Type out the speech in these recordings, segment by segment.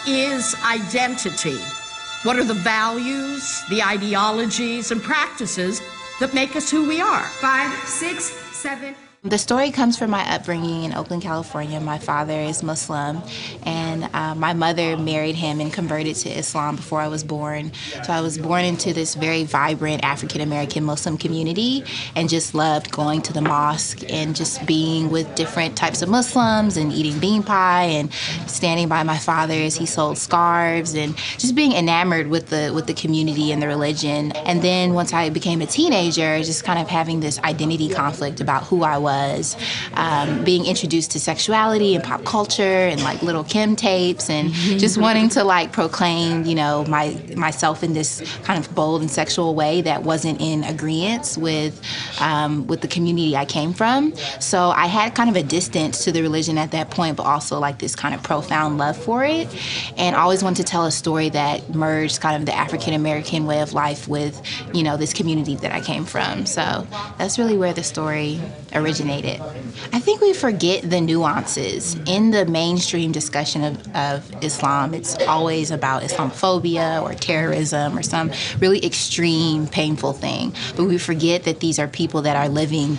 is identity? What are the values, the ideologies, and practices that make us who we are? 5, 6, 7. The story comes from my upbringing in Oakland, California. My father is Muslim, and my mother married him and converted to Islam before I was born. So I was born into this very vibrant African-American Muslim community and just loved going to the mosque and just being with different types of Muslims and eating bean pie and standing by my father as he sold scarves and just being enamored with the community and the religion. And then once I became a teenager, just kind of having this identity conflict about who I was, being introduced to sexuality and pop culture and like Little Kim tapes and just wanting to like proclaim, you know, myself in this kind of bold and sexual way that wasn't in agreement with the community I came from. So I had kind of a distance to the religion at that point, but also like this kind of profound love for it. And I always wanted to tell a story that merged kind of the African-American way of life with, you know, this community that I came from. So that's really where the story originated. I think we forget the nuances. In the mainstream discussion of Islam, it's always about Islamophobia or terrorism or some really extreme, painful thing. But we forget that these are people that are living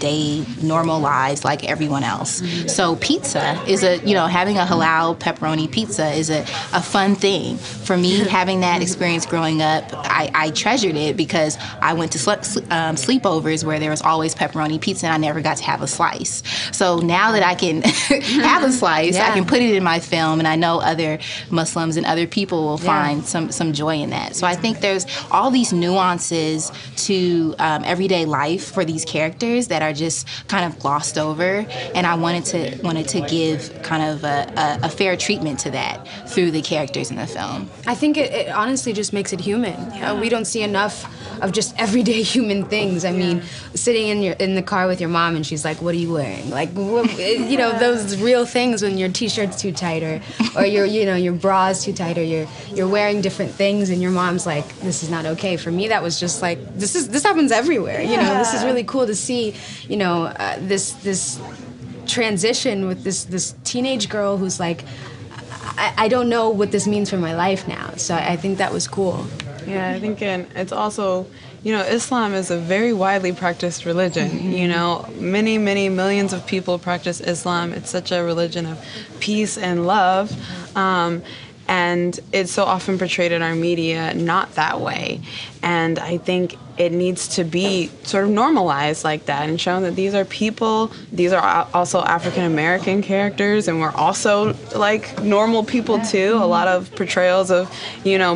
normal lives like everyone else. So pizza is having a halal pepperoni pizza is a fun thing. For me, having that experience growing up, I treasured it because I went to sleepovers where there was always pepperoni pizza and I never got to have a slice. So now that I can have a slice, I can put it in my film, and I know other Muslims and other people will find some joy in that. So I think there's all these nuances to everyday life for these characters that are just kind of glossed over, and I wanted to give kind of a fair treatment to that through the characters in the film. I think it honestly just makes it human. We don't see enough of just everyday human things. I mean, sitting in the car with your mom and she's like, "What are you wearing?" Like, those real things when your t-shirt's too tight or your bra's too tight or you're wearing different things and your mom's like, "This is not okay." For me, that was just like, this happens everywhere. This is really cool to see. This transition with this teenage girl who's like, I don't know what this means for my life now. So I think that was cool. Yeah, I think it's also, Islam is a very widely practiced religion. Many, many millions of people practice Islam. It's such a religion of peace and love. And it's so often portrayed in our media not that way. And I think it needs to be sort of normalized like that and shown that these are people, these are also African American characters, and we're also like normal people too. A lot of portrayals of,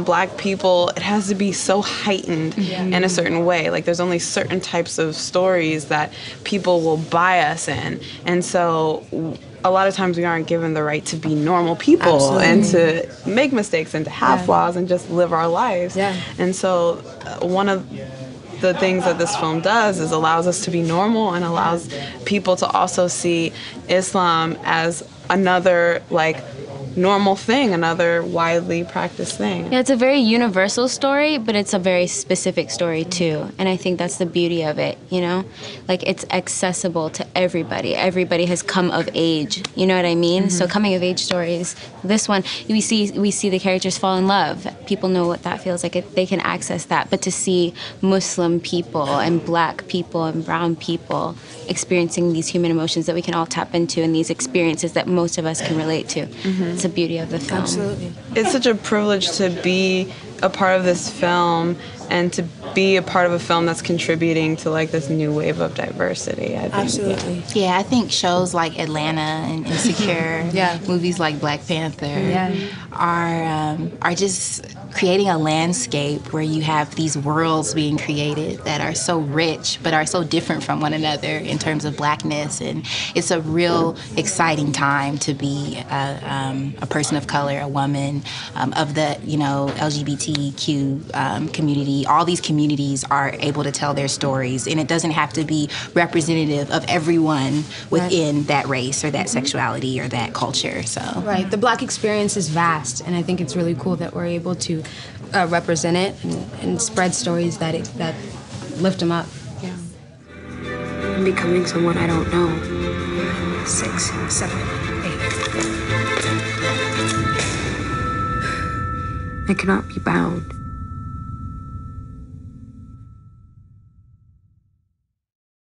Black people, it has to be so heightened in a certain way. Like there's only certain types of stories that people will buy us in. And so a lot of times we aren't given the right to be normal people and to make mistakes and to have flaws and just live our lives. And so one of the things that this film does is allows us to be normal and allows people to also see Islam as another normal thing, another widely practiced thing. Yeah, it's a very universal story, but it's a very specific story too. And I think that's the beauty of it, it's accessible to everybody. Everybody has come of age, you know what I mean? So coming of age stories, this one, we see the characters fall in love. People know what that feels like. They can access that. But to see Muslim people and Black people and brown people experiencing these human emotions that we can all tap into and these experiences that most of us can relate to. It's the beauty of the film. Absolutely. It's such a privilege to be a part of this film and to be a part of a film that's contributing to this new wave of diversity, I think. Absolutely. Yeah, I think shows like Atlanta and Insecure, movies like Black Panther are just creating a landscape where you have these worlds being created that are so rich but are so different from one another in terms of Blackness. And it's a real exciting time to be a person of color, a woman, of the LGBTQ community. All these communities are able to tell their stories, and it doesn't have to be representative of everyone within that race or that sexuality or that culture. So the Black experience is vast, and I think it's really cool that we're able to represent it and spread stories that lift them up. Yeah. I'm becoming someone I don't know. 6, 7, 8. I cannot be bound.